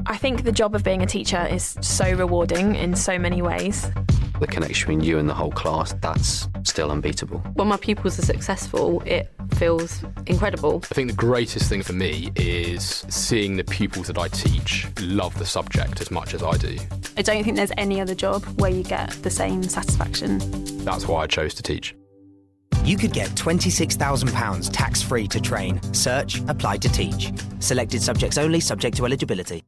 I think the job of being a teacher is so rewarding in so many ways. The connection between you and the whole class, that's still unbeatable. When my pupils are successful, it feels incredible. I think the greatest thing for me is seeing the pupils that I teach love the subject as much as I do. I don't think there's any other job where you get the same satisfaction. That's why I chose to teach. You could get £26,000 tax-free to train. Search, apply to teach. Selected subjects only, subject to eligibility.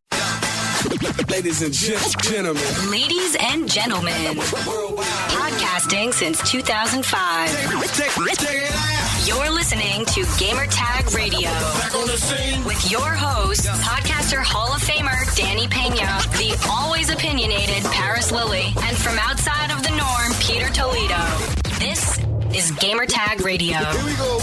Ladies and gentlemen. Ladies and gentlemen. Podcasting since 2005. You're listening to Gamertag Radio. With your host, podcaster Hall of Famer Danny Pena, the always opinionated Paris Lilly, and from outside of the norm, Peter Toledo. This is Gamertag Radio. Here we go.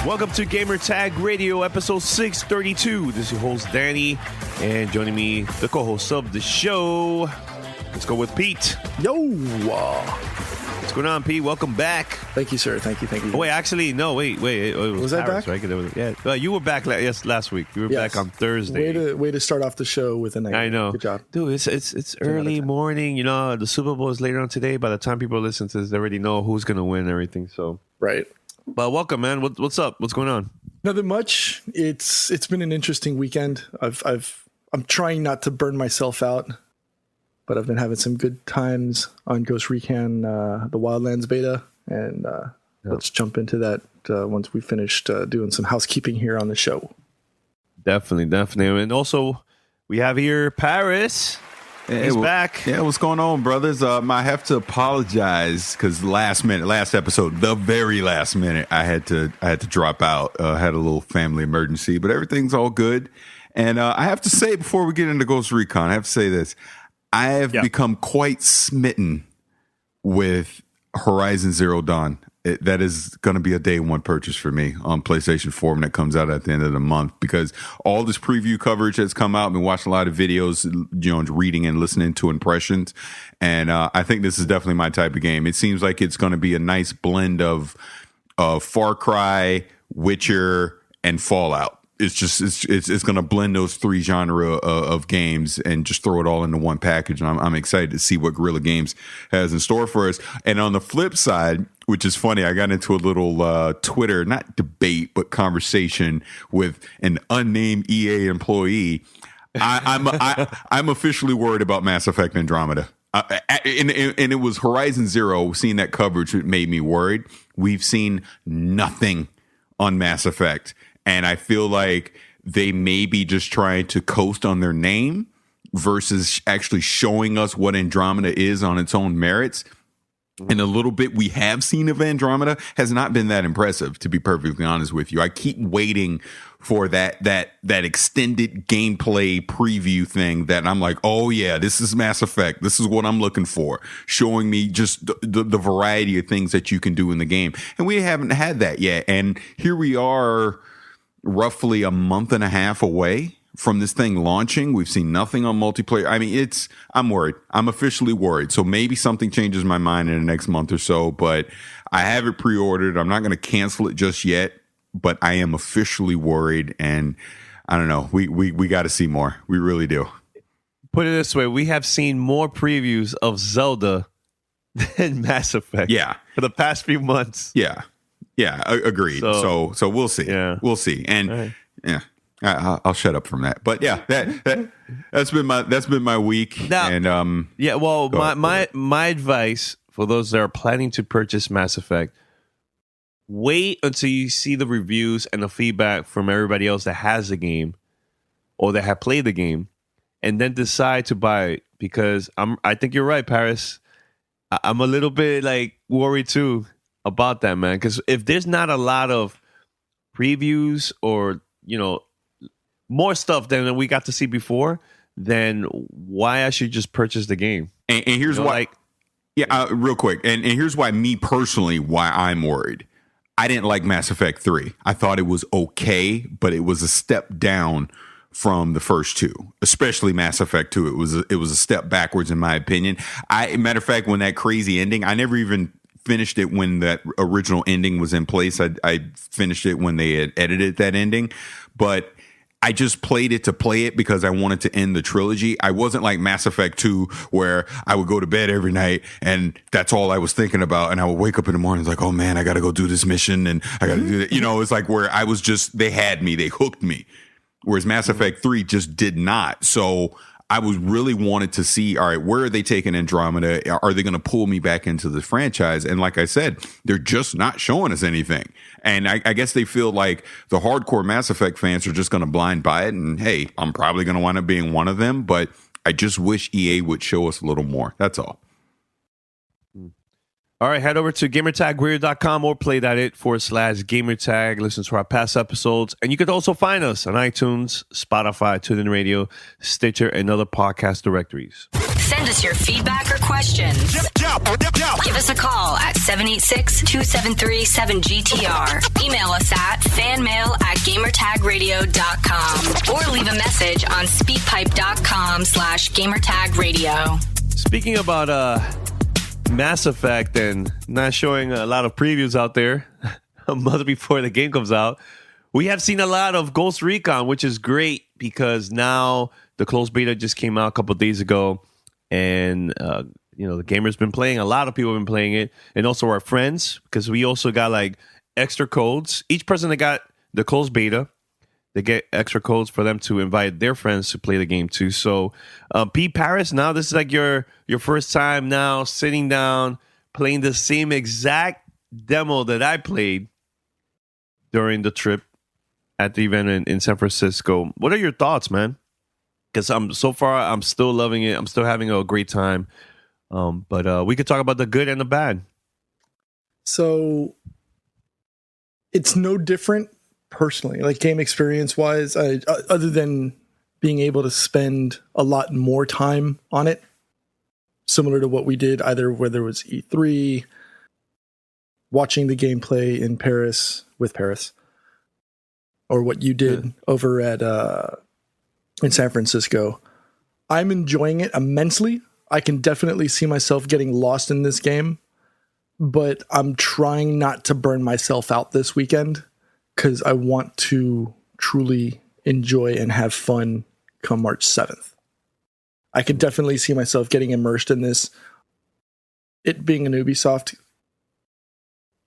Welcome to Gamer Tag Radio, episode 632. This is your host, Danny, and joining me, the co-host of the show. Let's go with Pete. Yo! What's going on, Pete? Welcome back. Thank you, sir. Thank you. Oh, wait, actually, no, wait. Was I back? Right? Yeah. Well, you were back last week. You were back on Thursday. Way to start off the show with a night. I know. Good job. Dude, it's early morning. You know, the Super Bowl is later on today. By the time people listen to this, they already know who's going to win and everything. So Right. But welcome, man. What's up? What's going on? Nothing much. It's been an interesting weekend. I'm trying not to burn myself out, but I've been having some good times on Ghost Recon, the Wildlands beta, and let's jump into that once we finished doing some housekeeping here on the show. Definitely, and also we have here Paris. He's back. Yeah, what's going on, brothers? I have to apologize because last episode, the very last minute, I had to drop out. Had a little family emergency, but everything's all good. And I have to say, before we get into Ghost Recon, I have to say this: I have become quite smitten with Horizon Zero Dawn. That is going to be a day one purchase for me on PlayStation 4 when it comes out at the end of the month, because all this preview coverage has come out. I've been watching a lot of videos, reading and listening to impressions. And I think this is definitely my type of game. It seems like it's going to be a nice blend of Far Cry, Witcher, and Fallout. It's going to blend those three genre of games and just throw it all into one package. And I'm excited to see what Guerrilla Games has in store for us. And on the flip side, which is funny, I got into a little Twitter, not debate, but conversation with an unnamed EA employee. I'm officially worried about Mass Effect Andromeda. And it was Horizon Zero. Seeing that coverage, it made me worried. We've seen nothing on Mass Effect. And I feel like they may be just trying to coast on their name versus actually showing us what Andromeda is on its own merits. And the little bit we have seen of Andromeda has not been that impressive, to be perfectly honest with you. I keep waiting for that extended gameplay preview thing that I'm like, oh yeah, this is Mass Effect. This is what I'm looking for, showing me just the variety of things that you can do in the game. And we haven't had that yet. And here we are, roughly a month and a half away from this thing launching. We've seen nothing on multiplayer. I mean, I'm worried. I'm officially worried. So maybe something changes my mind in the next month or so, but I have it pre-ordered. I'm not going to cancel it just yet, but I am officially worried. And I don't know. We got to see more. We really do. Put it this way. We have seen more previews of Zelda than Mass Effect. Yeah. For the past few months. Yeah. Yeah, agreed. So we'll see. Yeah. We'll see. And I'll shut up from that. But yeah, that's been my week. Now, and well, my advice for those that are planning to purchase Mass Effect: wait until you see the reviews and the feedback from everybody else that has the game or that have played the game, and then decide to buy it. Because I think you're right, Paris. I'm a little bit worried too about that, man, because if there's not a lot of previews or more stuff than we got to see before, then why I should just purchase the game. And here's why. Real quick, and here's why why I'm worried. I didn't like Mass Effect 3. I thought it was okay, but it was a step down from the first two, especially Mass Effect 2. It was a step backwards in my opinion. Matter of fact, when that crazy ending, I never even finished it when that original ending was in place. I finished it when they had edited that ending, but I just played it to play it because I wanted to end the trilogy. I wasn't like Mass Effect 2 where I would go to bed every night and that's all I was thinking about. And I would wake up in the morning like, oh man, I got to go do this mission and I got to do that. You know, it's like where I was just, they had me, they hooked me. Whereas Mass Effect 3 just did not. So I was really wanted to see, all right, where are they taking Andromeda? Are they going to pull me back into the franchise? And like I said, they're just not showing us anything. And I guess they feel like the hardcore Mass Effect fans are just going to blind buy it. And hey, I'm probably going to wind up being one of them. But I just wish EA would show us a little more. That's all. All right, head over to gamertagradio.com or play.it/gamertag. Listen to our past episodes. And you could also find us on iTunes, Spotify, TuneIn Radio, Stitcher, and other podcast directories. Send us your feedback or questions. Give us a call at 786-273-7GTR. Email us at fanmail@gamertagradio.com or leave a message on speakpipe.com/gamertagradio. Speaking about Mass Effect and not showing a lot of previews out there a month before the game comes out, we have seen a lot of Ghost Recon, which is great because now the closed beta just came out a couple of days ago, and the gamers been playing. A lot of people have been playing it, and also our friends, because we also got like extra codes. Each person that got the closed beta, they get extra codes for them to invite their friends to play the game too. So, Pete Paris, now this is like your first time now sitting down playing the same exact demo that I played during the trip at the event in San Francisco. What are your thoughts, man? Because I'm still loving it. I'm still having a great time. But we could talk about the good and the bad. So it's no different. Personally, like game experience wise, other than being able to spend a lot more time on it, similar to what we did, either whether it was E3, watching the gameplay in Paris, or what you did over at in San Francisco, I'm enjoying it immensely. I can definitely see myself getting lost in this game, but I'm trying not to burn myself out this weekend, because I want to truly enjoy and have fun come March 7th. I could definitely see myself getting immersed in this. It being an Ubisoft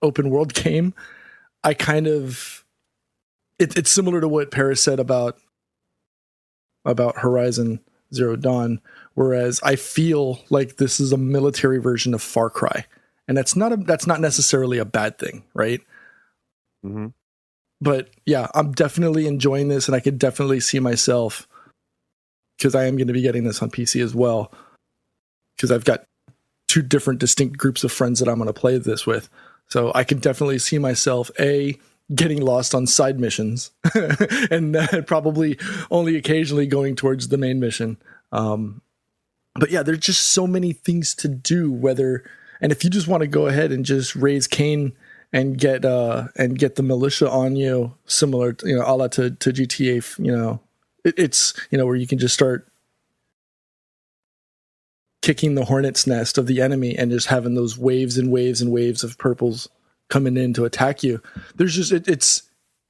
open world game, it's similar to what Paris said about Horizon Zero Dawn, whereas I feel like this is a military version of Far Cry. And that's not necessarily a bad thing, right? Mm-hmm. But yeah, I'm definitely enjoying this, and I could definitely see myself, because I am going to be getting this on PC as well, because I've got two different distinct groups of friends that I'm going to play this with. So I can definitely see myself, getting lost on side missions, and probably only occasionally going towards the main mission. But yeah, there's just so many things to do, and if you just want to go ahead and just raise Cain and get the militia on you, similar to, a la to GTA, it's where you can just start kicking the hornet's nest of the enemy and just having those waves and waves and waves of purples coming in to attack you. There's just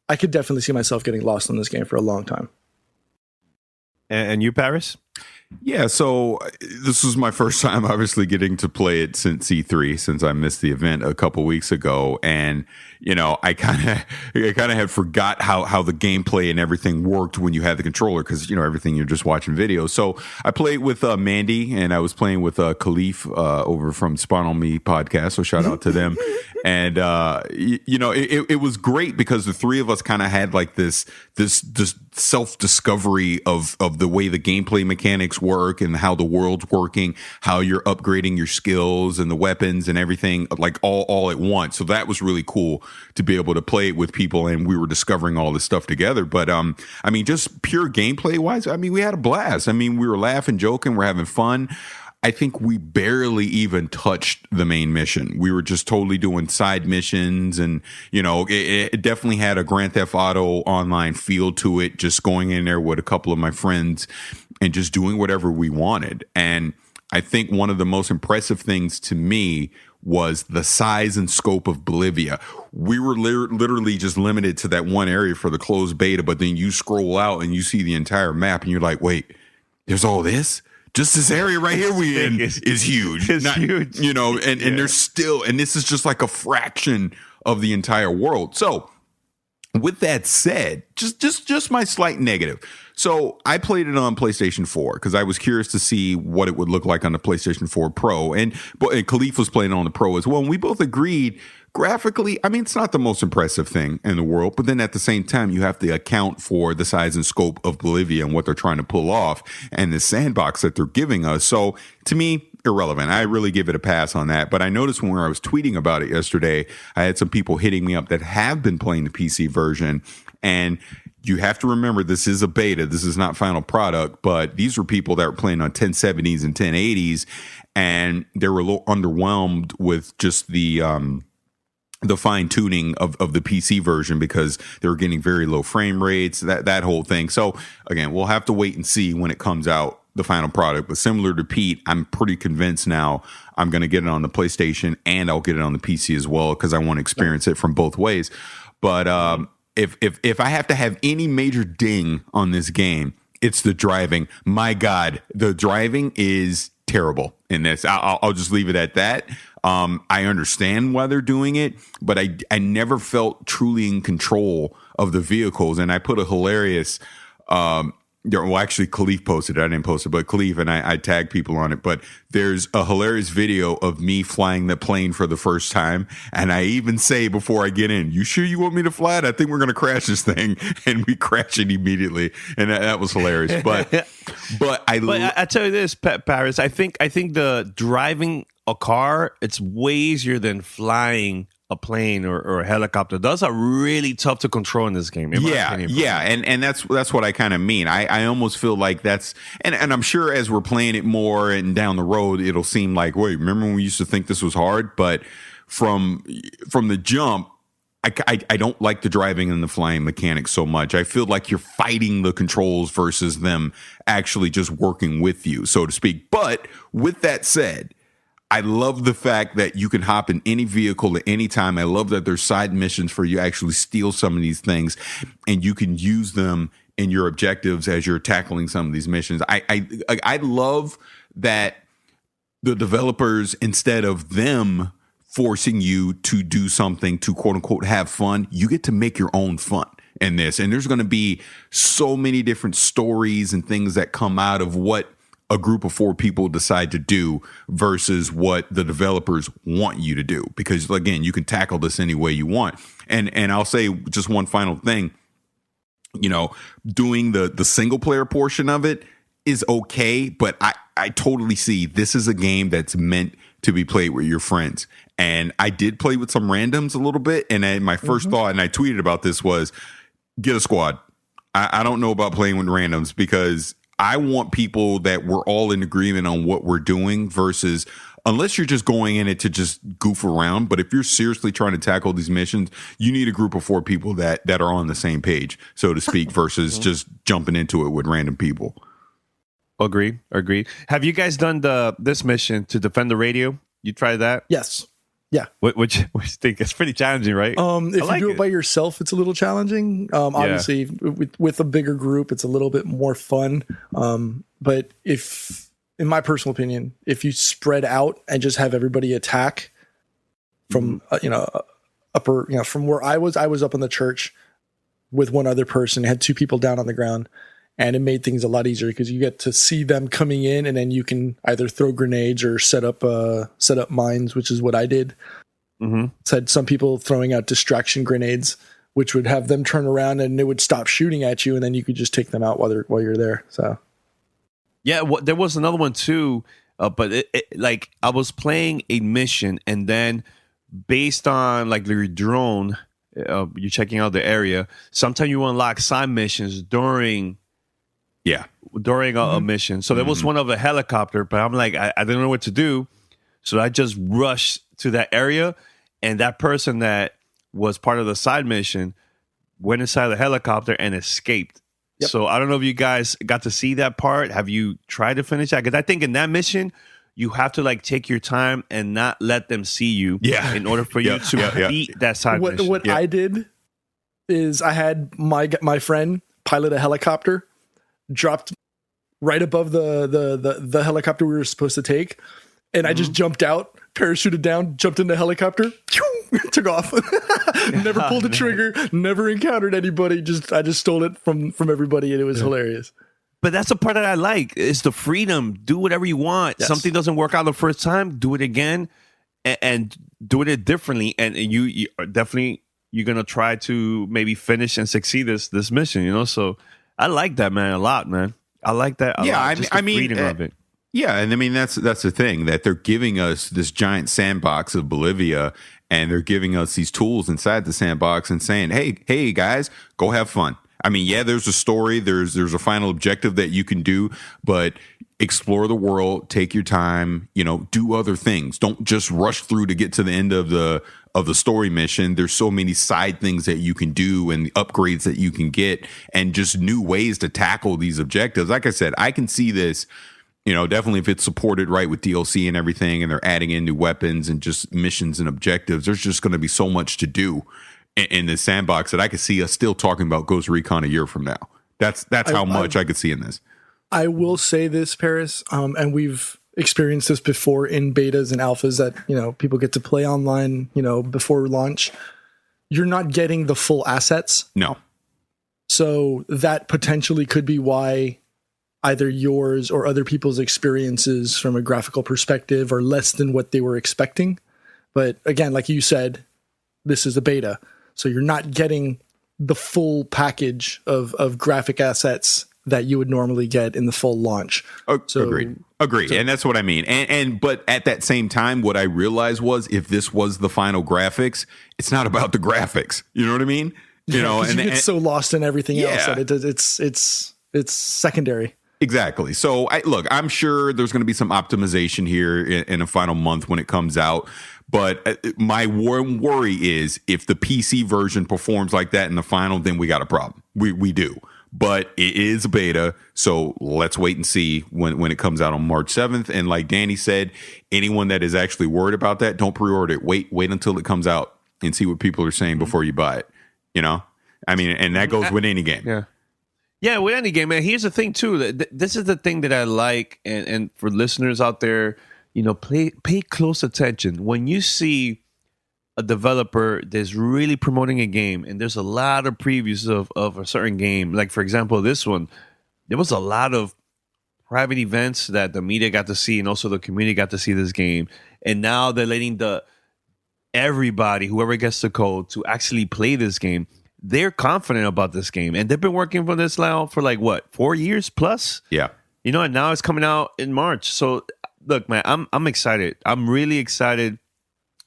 I could definitely see myself getting lost in this game for a long time. And you, Paris? Yeah, so this was my first time obviously getting to play it since E3, since I missed the event a couple weeks ago. And, I kind of had forgot how the gameplay and everything worked when you had the controller, because, everything you're just watching videos. So I played with Mandy, and I was playing with Khalif over from Spawn on Me podcast. So shout out to them. And, it was great because the three of us kind of had like this self-discovery of the way the gameplay mechanics work and how the world's working, how you're upgrading your skills and the weapons and everything, like all at once. So that was really cool to be able to play it with people, and we were discovering all this stuff together. But just pure gameplay wise, we had a blast. We were laughing, joking, we're having fun. I think we barely even touched the main mission. We were just totally doing side missions, and it definitely had a Grand Theft Auto online feel to it, just going in there with a couple of my friends and just doing whatever we wanted. And I think one of the most impressive things to me was the size and scope of Bolivia. We were literally just limited to that one area for the closed beta, but then you scroll out and you see the entire map and you're like, wait, there's all this? Just this area right here we in is huge. It's huge. You know, and there's still, and this is just like a fraction of the entire world. So with that said, just my slight negative. So I played it on PlayStation 4 because I was curious to see what it would look like on the PlayStation 4 Pro. And Khalif was playing on the Pro as well. And we both agreed graphically, I mean, it's not the most impressive thing in the world. But then at the same time, you have to account for the size and scope of Bolivia and what they're trying to pull off and the sandbox that they're giving us. So to me, irrelevant. I really give it a pass on that. But I noticed when I was tweeting about it yesterday, I had some people hitting me up that have been playing the PC version. And you have to remember, this is a beta. This is not final product. But these were people that were playing on 1070s and 1080s. And they were a little underwhelmed with just the fine tuning of the PC version because they were getting very low frame rates, that whole thing. So again, we'll have to wait and see when it comes out, the final product. But similar to Pete, I'm pretty convinced now I'm going to get it on the PlayStation and I'll get it on the PC as well because I want to experience it from both ways. But if I have to have any major ding on this game, it's the driving. My God, the driving is terrible in this. I'll just leave it at that. I understand why they're doing it, but I never felt truly in control of the vehicles. And I put a hilarious, well, actually, Khalif posted it. I didn't post it, but Khalif and I tagged people on it. But there's a hilarious video of me flying the plane for the first time. And I even say before I get in, you sure you want me to fly it? I think we're going to crash this thing. And we crash it immediately. And that was hilarious. But I tell you this, Paris, I think the driving a car, it's way easier than flying a plane or a helicopter. Those are really tough to control in this game. And that's what I kind of mean. I almost feel like that's, and I'm sure as we're playing it more and down the road, it'll seem like, wait, remember when we used to think this was hard? But from the jump, I don't like the driving and the flying mechanics so much. I feel like you're fighting the controls versus them actually just working with you, so to speak. But with that said, I love the fact that you can hop in any vehicle at any time. I love that there's side missions for you to actually steal some of these things and you can use them in your objectives as you're tackling some of these missions. I love that the developers, instead of them forcing you to do something to quote unquote have fun, you get to make your own fun in this. And there's going to be so many different stories and things that come out of what a group of 4 people decide to do versus what the developers want you to do. Because again, you can tackle this any way you want. And I'll say just one final thing, doing the single player portion of it is okay, but I totally see this is a game that's meant to be played with your friends. And I did play with some randoms a little bit. And my first thought, and I tweeted about this, was get a squad. I don't know about playing with randoms because I want people that we're all in agreement on what we're doing versus unless you're just going in it to just goof around. But if you're seriously trying to tackle these missions, you need a group of 4 people that are on the same page, so to speak, versus just jumping into it with random people. Agreed. Have you guys done this mission to defend the radio? You tried that? Yes. Yeah. Which think it's pretty challenging, right? If you do it by yourself, it's a little challenging. Obviously, with a bigger group, it's a little bit more fun. But if, in my personal opinion, if you spread out and just have everybody attack from from where I was up in the church with one other person, had 2 people down on the ground. And it made things a lot easier because you get to see them coming in, and then you can either throw grenades or set up mines, which is what I did. Mm-hmm. Said some people throwing out distraction grenades, which would have them turn around and it would stop shooting at you, and then you could just take them out while you're there. So, yeah, there was another one too, but like I was playing a mission, and then based on like your drone, you're checking out the area. Sometimes you unlock side missions during a mission. So there was one of a helicopter, but I'm like, I didn't know what to do. So I just rushed to that area, and that person that was part of the side mission went inside the helicopter and escaped. Yep. So I don't know if you guys got to see that part. Have you tried to finish that? Because I think in that mission, you have to like take your time and not let them see you. Yeah. In order for you to beat that side mission. What I did is I had my friend pilot a helicopter, dropped right above the helicopter we were supposed to take, and I just jumped out, parachuted down, jumped in the helicopter, took off. Never pulled the trigger, never encountered anybody. I just stole it from everybody, and it was hilarious. But that's the part that I like. It's the freedom. Do whatever you want. Yes. Something doesn't work out the first time, do it again, and do it differently. And you are definitely, you're gonna try to maybe finish and succeed this mission. You know, so I like that, man, a lot, man. I like that. A lot. Just the freedom of it. Yeah, and I mean that's the thing, that they're giving us this giant sandbox of Bolivia, and they're giving us these tools inside the sandbox and saying, "Hey guys, go have fun." I mean, yeah, there's a story, there's a final objective that you can do, but explore the world, take your time, do other things. Don't just rush through to get to the end of the story mission. There's so many side things that you can do and upgrades that you can get, and just new ways to tackle these objectives. Like I said, I can see this, definitely if it's supported right with DLC and everything, and they're adding in new weapons and just missions and objectives, there's just going to be so much to do in this sandbox that I could see us still talking about Ghost Recon a year from now. That's how much I could see in this. I will say this, Paris, and we've experienced this before in betas and alphas that, people get to play online, before launch. You're not getting the full assets. No. So that potentially could be why either yours or other people's experiences from a graphical perspective are less than what they were expecting. But again, like you said, this is a beta. So you're not getting the full package of graphic assets that you would normally get in the full launch. Agreed. So, and that's what I mean. But at that same time, what I realized was, if this was the final graphics, it's not about the graphics. You know what I mean? And you get so lost in everything else that it's secondary. Exactly. So I'm sure there's going to be some optimization here in a final month when it comes out. But my worry is, if the PC version performs like that in the final, then we got a problem. We do. But it is a beta, so let's wait and see when it comes out on March 7th. And like Danny said, anyone that is actually worried about that, don't pre-order it. Wait until it comes out and see what people are saying before you buy it. I mean, and that goes with any game. Yeah, with any game, man. Here's the thing, too. This is the thing that I like, and for listeners out there, pay close attention. When you see a developer that's really promoting a game, and there's a lot of previews of a certain game, like, for example, this one, there was a lot of private events that the media got to see, and also the community got to see this game. And now they're letting everybody, whoever gets the code, to actually play this game. They're confident about this game, and they've been working for this now for 4 years plus. Yeah, and now it's coming out in March. So look, man, I'm excited. I'm really excited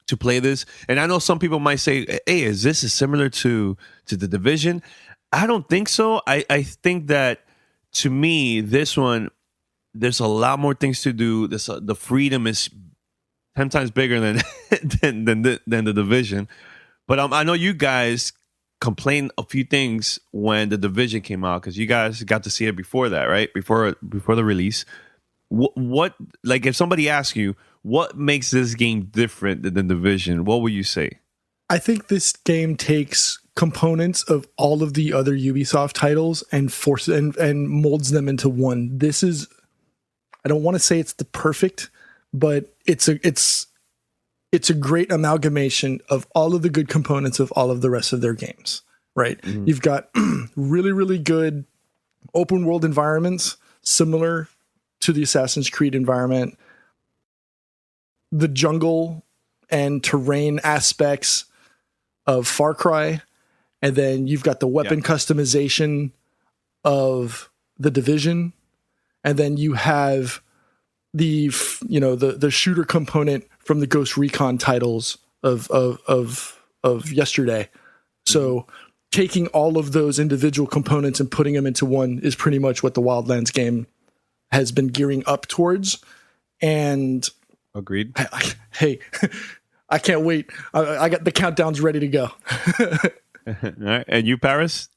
to play this. And I know some people might say, "Hey, is this similar to the Division?" I don't think so. I think that, to me, this one, there's a lot more things to do. The freedom is 10 times bigger than the Division. But I know you guys complained a few things when the Division came out, because you guys got to see it before that, right? Before the release. What if somebody asks you what makes this game different than the Division, what would you say? I think this game takes components of all of the other Ubisoft titles and and molds them into one. This is, I don't want to say it's the perfect, but it's a great amalgamation of all of the good components of all of the rest of their games, right? Mm-hmm. You've got really, really good open world environments, similar to the Assassin's Creed environment. The jungle and terrain aspects of Far Cry. And then you've got the weapon customization of the Division. And then you have the shooter component from the Ghost Recon titles of yesterday. So taking all of those individual components and putting them into one is pretty much what the Wildlands game has been gearing up towards. And agreed. Hey, I can't wait. I got the countdowns ready to go. All right. And you, Paris?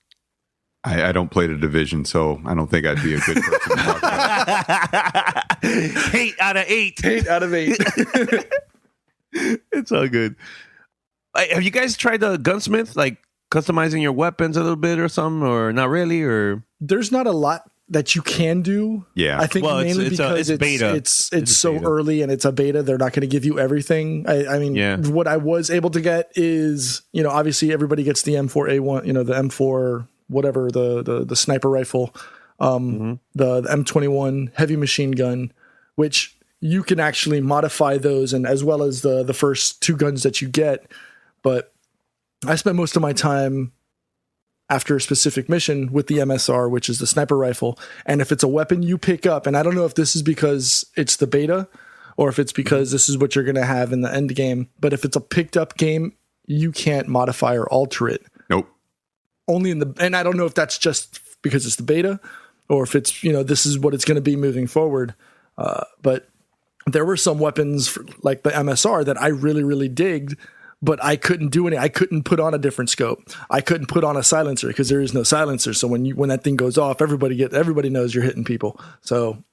I don't play the Division, so I don't think I'd be a good person to talk about. 8 out of 8. 8 out of 8. It's all good. Have you guys tried the gunsmith, like customizing your weapons a little bit or something, or not really? Or there's not a lot that you can do. Yeah, I think mainly because it's beta. It's so beta. Early and it's a beta. They're not going to give you everything. I mean, what I was able to get is, obviously everybody gets the M4A1, the M4 whatever, the sniper rifle, the M21 heavy machine gun, which you can actually modify those, and as well as the first 2 guns that you get. But I spent most of my time after a specific mission with the MSR, which is the sniper rifle. And if it's a weapon you pick up, and I don't know if this is because it's the beta or if it's because this is what you're going to have in the end game, but if it's a picked up game, you can't modify or alter it. Nope. Only and I don't know if that's just because it's the beta or if it's, this is what it's going to be moving forward. But there were some weapons like the MSR that I really, really digged, but I couldn't do any. I couldn't put on a different scope. I couldn't put on a silencer because there is no silencer. So when that thing goes off, everybody knows you're hitting people. So,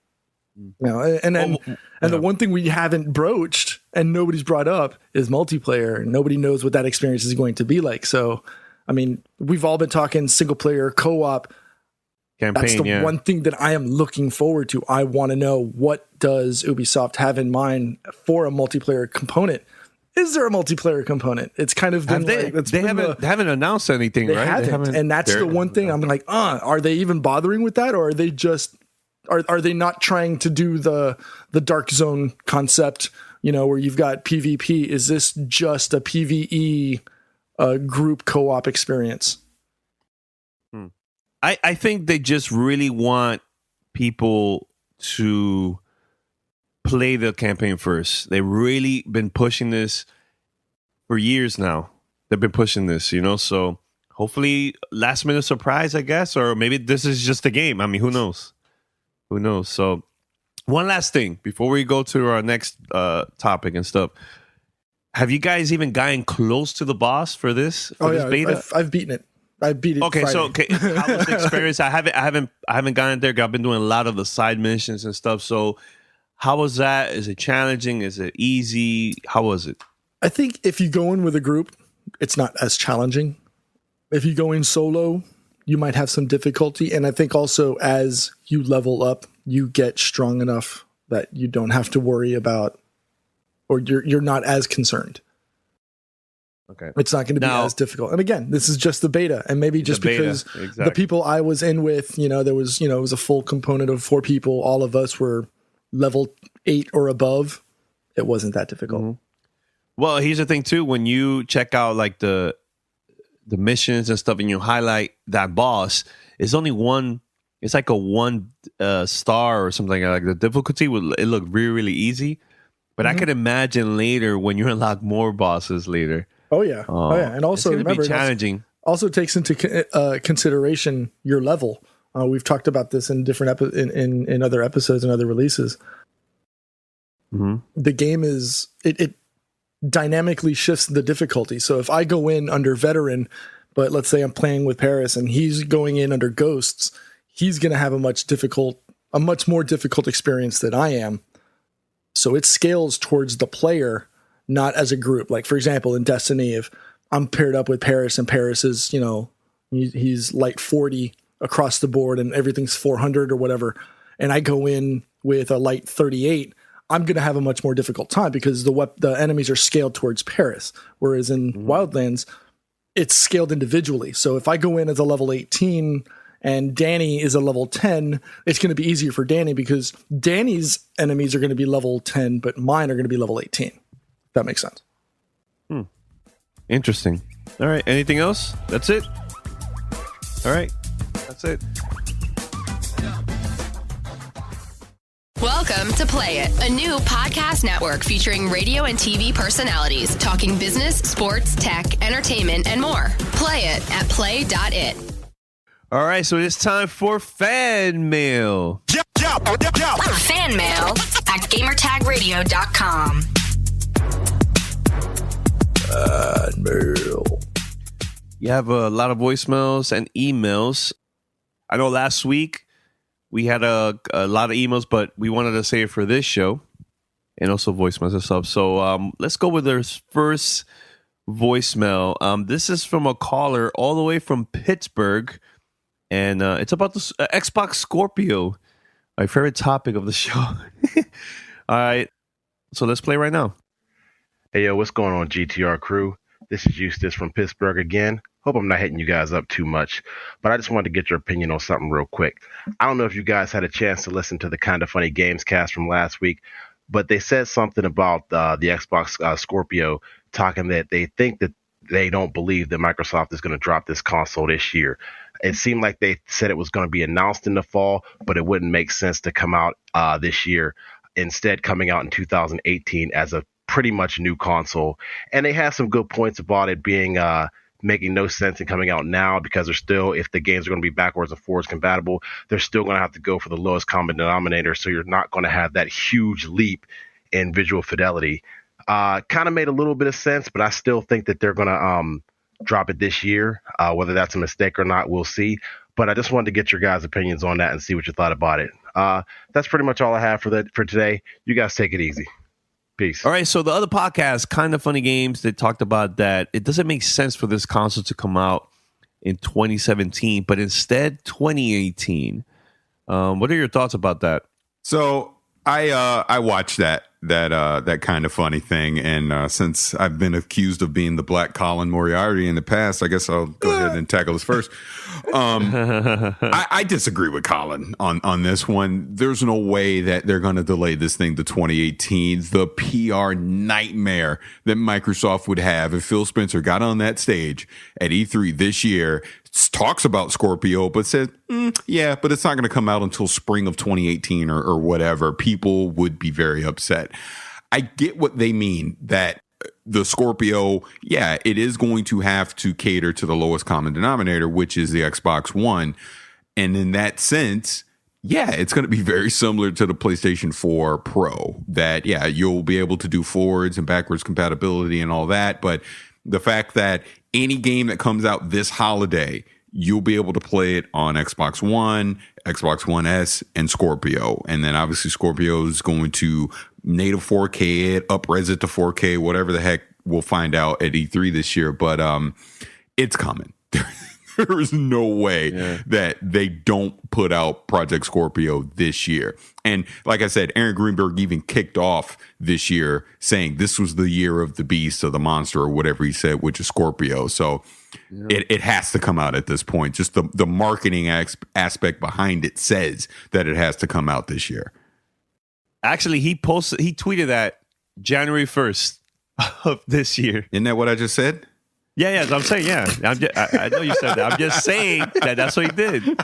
the one thing we haven't broached and nobody's brought up is multiplayer, and nobody knows what that experience is going to be like. So, I mean, we've all been talking single player co-op campaign. That's the one thing that I am looking forward to. I want to know, what does Ubisoft have in mind for a multiplayer component? Is there a multiplayer component? It's kind of been they haven't announced anything, right? They haven't. And that's the one thing I'm like, are they even bothering with that, or are they just are they not trying to do the Dark Zone concept? Where you've got PvP. Is this just a PvE group co-op experience? I think they just really want people to play the campaign first. They've really been pushing this for years now. They've been pushing this, so hopefully last minute surprise, I guess, or maybe this is just a game. I mean, who knows? So one last thing before we go to our next topic and stuff. Have you guys even gotten close to the boss for this beta? I've beaten it. I beat it. Okay, Friday. so how was the experience? I haven't gotten there. I've been doing a lot of the side missions and stuff. So how was that? Is it challenging? Is it easy? How was it? I think if you go in with a group, it's not as challenging. If you go in solo, you might have some difficulty. And I think also as you level up, you get strong enough that you don't have to worry about, or you're not as concerned. Okay. It's not going to be as difficult. And again, this is just the beta. And maybe just because the people I was in with, there was, it was a full component of 4 people. All of us were level 8 or above. It wasn't that difficult. Mm-hmm. Well, here's the thing too. When you check out like the missions and stuff and you highlight that boss, it's only one. It's like a 1 star or something. Like the difficulty it looked really, really easy. But I could imagine later when you unlock more bosses later. Oh yeah. And also remember, be challenging. Also takes into consideration your level. We've talked about this in different in other episodes and other releases. Mm-hmm. The game is it dynamically shifts the difficulty. So if I go in under veteran, but let's say I'm playing with Paris and he's going in under ghosts, he's going to have a much more difficult experience than I am. So it scales towards the player, not as a group. Like, for example, in Destiny, if I'm paired up with Paris and Paris is, he's light 40 across the board and everything's 400 or whatever, and I go in with a light 38, I'm going to have a much more difficult time because the enemies are scaled towards Paris. Whereas in Wildlands, it's scaled individually. So if I go in as a level 18 and Danny is a level 10, it's going to be easier for Danny because Danny's enemies are going to be level 10, but mine are going to be level 18. That makes sense. Interesting. All right. Anything else? That's it? All right. That's it. Welcome to Play It, a new podcast network featuring radio and TV personalities talking business, sports, tech, entertainment, and more. Play it at play.it. All right, so it's time for fan mail. Fan mail at gamertagradio.com. Fan mail. You have a lot of voicemails and emails. I know last week we had a lot of emails, but we wanted to save it for this show and also voicemails and stuff. So let's go with our first voicemail. This is from a caller all the way from Pittsburgh, and it's about the Xbox Scorpio, my favorite topic of the show. All right, so let's play right now. Hey, yo, what's going on, GTR crew? This is Eustace from Pittsburgh again. Hope I'm not hitting you guys up too much, but I just wanted to get your opinion on something real quick. I don't know if you guys had a chance to listen to the Kinda Funny Games cast from last week, but they said something about the Xbox Scorpio, talking that they think that they don't believe that Microsoft is going to drop this console this year. It seemed like they said it was going to be announced in the fall, but it wouldn't make sense to come out this year. Instead, coming out in 2018 as a pretty much new console. And they had some good points about it being making no sense in coming out now, because they're still, if the games are going to be backwards and forwards compatible, they're still going to have to go for the lowest common denominator. So you're not going to have that huge leap in visual fidelity. Kind of made a little bit of sense, but I still think that they're going to drop it this year. Whether that's a mistake or not, we'll see. But I just wanted to get your guys' opinions on that and see what you thought about it. That's pretty much all I have for today. You guys take it easy. Peace. All right, so the other podcast, Kinda Funny Games, they talked about that it doesn't make sense for this console to come out in 2017, but instead 2018. What are your thoughts about that? So I watched that Kinda Funny thing, and since I've been accused of being the Black Colin Moriarty in the past, I guess I'll go ahead and tackle this first. I disagree with Colin on this one. There's no way that they're going to delay this thing to 2018. The PR nightmare that Microsoft would have if Phil Spencer got on that stage at E3 this year, talks about Scorpio, but says, yeah, but it's not going to come out until spring of 2018 or whatever. People would be very upset. I get what they mean, that the Scorpio, yeah, it is going to have to cater to the lowest common denominator, which is the Xbox One. And in that sense, yeah, it's going to be very similar to the PlayStation 4 Pro, that, yeah, you'll be able to do forwards and backwards compatibility and all that. But the fact that any game that comes out this holiday, you'll be able to play it on Xbox One, Xbox One S, and Scorpio. And then obviously Scorpio is going to native 4K it, up-res it to 4K, whatever the heck we'll find out at E3 this year. But it's coming. There is no way that they don't put out Project Scorpio this year. And like I said, Aaron Greenberg even kicked off this year saying this was the year of the beast or the monster or whatever he said, which is Scorpio. So it has to come out at this point. Just the marketing aspect behind it says that it has to come out this year. Actually, he tweeted that January 1st of this year. Isn't that what I just said? Yeah, I'm saying, yeah. I know you said that. I'm just saying that's what he did. You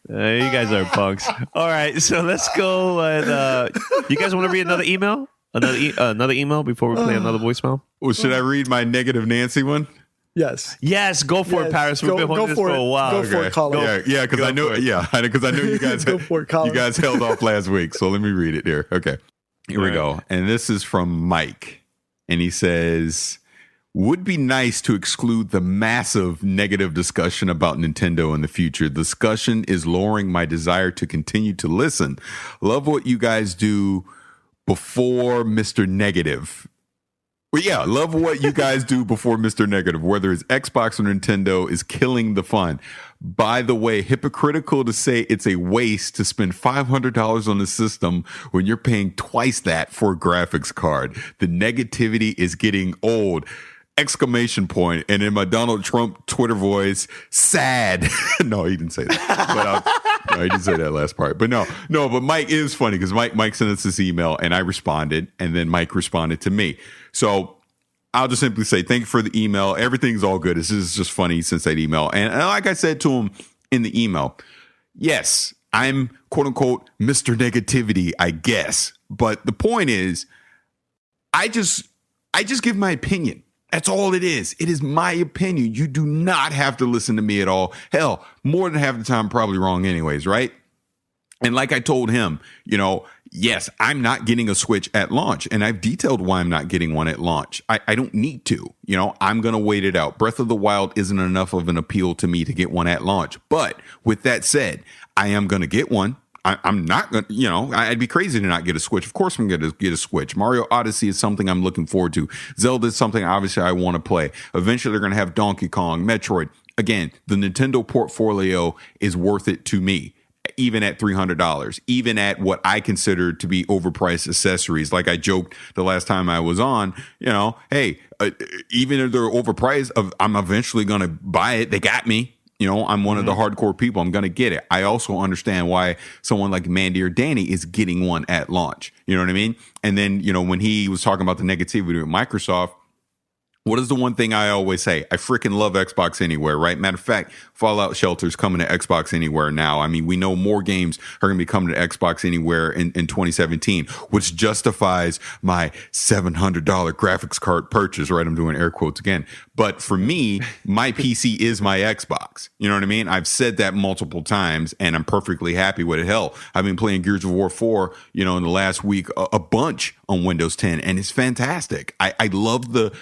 guys are punks. All right, so let's go. And you guys want to read another email? Another email before we play another voicemail? Well, should I read my negative Nancy one? Yes, go for it, Paris. We've been holding this for a while. Go for it, Colin. Yeah, because I know you guys. Go for it, Colin. You guys held off last week, so let me read it here. Okay, here we go. And this is from Mike, and he says, would be nice to exclude the massive negative discussion about Nintendo in the future. Discussion is lowering my desire to continue to listen. Love what you guys do before Mr. Negative. Well, yeah, love what you guys do before Mr. Negative, whether it's Xbox or Nintendo, is killing the fun. By the way, hypocritical to say it's a waste to spend $500 on a system when you're paying twice that for a graphics card. The negativity is getting old. Exclamation point. And in my Donald Trump Twitter voice, sad. No, he didn't say that. But no, he didn't say that last part. But no, but Mike is funny because Mike sent us this email and I responded, and then Mike responded to me. So I'll just simply say thank you for the email. Everything's all good. This is just funny since that email. And like I said to him in the email, yes, I'm quote unquote Mr. Negativity, I guess. But the point is, I just give my opinion. That's all it is. It is my opinion. You do not have to listen to me at all. Hell, more than half the time, I'm probably wrong anyways, right? And like I told him, yes, I'm not getting a Switch at launch, and I've detailed why I'm not getting one at launch. I don't need to. I'm going to wait it out. Breath of the Wild isn't enough of an appeal to me to get one at launch. But with that said, I am going to get one. I'm not going to, I'd be crazy to not get a Switch. Of course I'm going to get a Switch. Mario Odyssey is something I'm looking forward to. Zelda is something obviously I want to play. Eventually they're going to have Donkey Kong, Metroid. Again, the Nintendo portfolio is worth it to me. Even at $300, even at what I consider to be overpriced accessories. Like I joked the last time I was on, hey, even if they're overpriced, I'm eventually going to buy it. They got me. I'm one of the hardcore people. I'm going to get it. I also understand why someone like Mandy or Danny is getting one at launch. You know what I mean? And then, when he was talking about the negativity with Microsoft, what is the one thing I always say? I freaking love Xbox Anywhere, right? Matter of fact, Fallout Shelter's coming to Xbox Anywhere now. I mean, we know more games are going to be coming to Xbox Anywhere in 2017, which justifies my $700 graphics card purchase, right? I'm doing air quotes again. But for me, my PC is my Xbox. You know what I mean? I've said that multiple times, and I'm perfectly happy with it. Hell, I've been playing Gears of War 4, in the last week, a bunch on Windows 10, and it's fantastic. I love the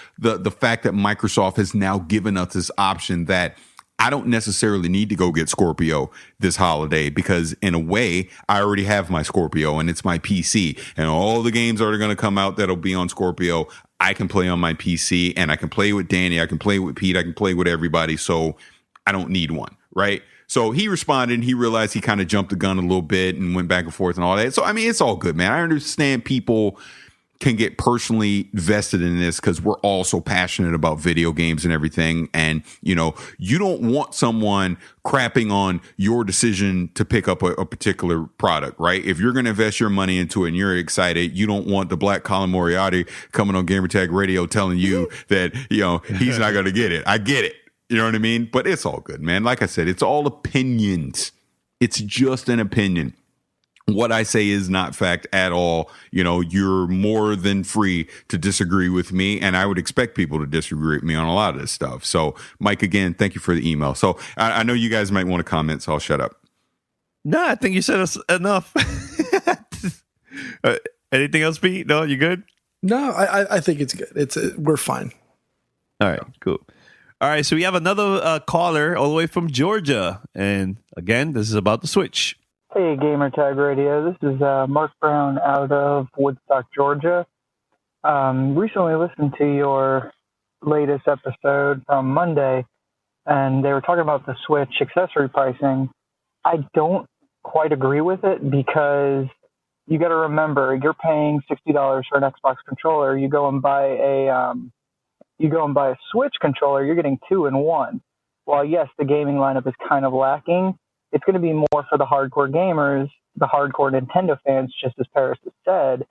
fact that Microsoft has now given us this option that I don't necessarily need to go get Scorpio this holiday, because in a way I already have my Scorpio and it's my PC, and all the games that are going to come out that'll be on Scorpio, I can play on my PC, and I can play with Danny, I can play with Pete, I can play with everybody. So I don't need one, right? So he responded, and he realized he kind of jumped the gun a little bit and went back and forth and all that. So, I mean, it's all good, man. I understand people can get personally vested in this because we're all so passionate about video games and everything. And, you don't want someone crapping on your decision to pick up a particular product, right? If you're going to invest your money into it and you're excited, you don't want the Black Colin Moriarty coming on Gamertag Radio telling you that, he's not going to get it. I get it. You know what I mean? But it's all good, man. Like I said, it's all opinions. It's just an opinion. What I say is not fact at all. You're more than free to disagree with me, and I would expect people to disagree with me on a lot of this stuff. So, Mike, again, thank you for the email. So, I know you guys might want to comment, so I'll shut up. No, I think you said enough. Anything else, Pete? No, you good? No, I think it's good. We're fine. All right, cool. All right, so we have another caller all the way from Georgia, and again, this is about the Switch. Hey, Gamertag Radio. This is Mark Brown out of Woodstock, Georgia. Recently listened to your latest episode from Monday, and they were talking about the Switch accessory pricing. I don't quite agree with it, because you got to remember, you're paying $60 for an Xbox controller. You go and buy a Switch controller, you're getting 2 in 1. While yes, the gaming lineup is kind of lacking, it's going to be more for the hardcore gamers, the hardcore Nintendo fans, just as Paris has said.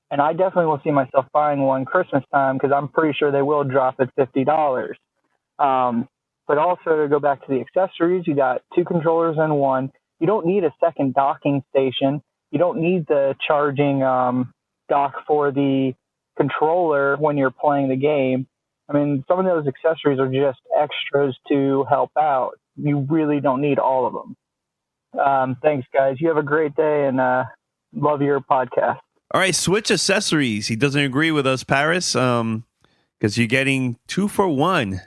And I definitely will see myself buying one Christmas time, because I'm pretty sure they will drop at $50. But also, to go back to the accessories, you got 2 controllers in 1. You don't need a second docking station. You don't need the charging dock for the controller when you're playing the game. I mean, some of those accessories are just extras to help out. You really don't need all of them. Thanks, guys. You have a great day, and love your podcast. All right, Switch accessories. He doesn't agree with us, Paris, because you're getting 2 for 1.